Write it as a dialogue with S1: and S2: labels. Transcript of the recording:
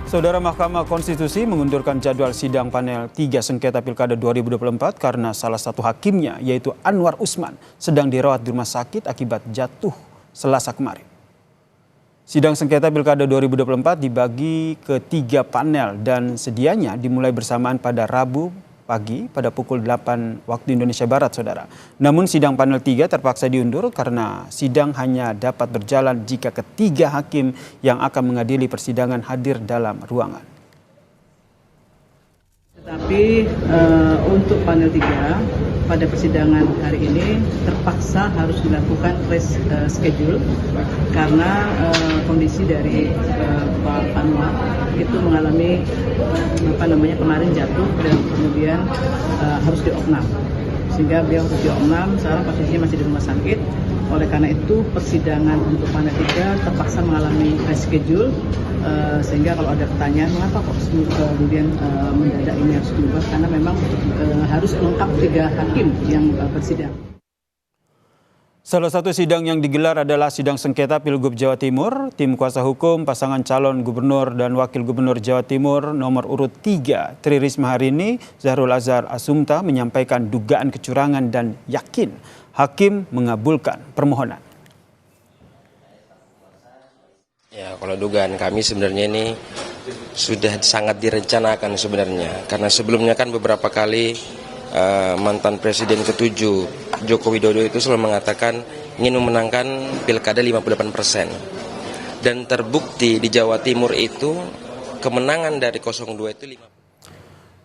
S1: Saudara, Mahkamah Konstitusi mengundurkan jadwal sidang panel 3 sengketa Pilkada 2024 karena salah satu hakimnya, yaitu Anwar Usman, sedang dirawat di rumah sakit akibat jatuh Selasa kemarin. Sidang sengketa Pilkada 2024 dibagi ke 3 panel dan sedianya dimulai bersamaan pada Rabu pagi pada pukul 8 waktu Indonesia Barat, saudara. Namun sidang panel 3 terpaksa diundur karena sidang hanya dapat berjalan jika ketiga hakim yang akan mengadili persidangan hadir dalam ruangan.
S2: Tetapi untuk panel 3 pada persidangan hari ini terpaksa harus dilakukan reschedule karena kondisi dari Pak Anwar itu mengalami kemarin jatuh dan kemudian harus diopnam, sehingga beliau harus diopnam. Sekarang posisinya masih di rumah sakit. Oleh karena itu persidangan untuk panel 3 terpaksa mengalami reschedule, sehingga kalau ada pertanyaan mengapa kok kemudian mendadak ini harus diubah, karena memang harus lengkap 3 hakim yang bersidang.
S1: Salah satu sidang yang digelar adalah sidang sengketa Pilgub Jawa Timur. Tim kuasa hukum pasangan calon gubernur dan wakil gubernur Jawa Timur nomor urut 3 Tri Risma hari ini, Zahrul Azhar Asumta, menyampaikan dugaan kecurangan dan yakin hakim mengabulkan permohonan.
S3: Ya, kalau dugaan kami sebenarnya ini sudah sangat direncanakan sebenarnya. Karena sebelumnya kan beberapa kali mantan Presiden ke-7 Joko Widodo itu selalu mengatakan ingin memenangkan pilkada 58%. Dan terbukti di Jawa Timur itu kemenangan dari 02 itu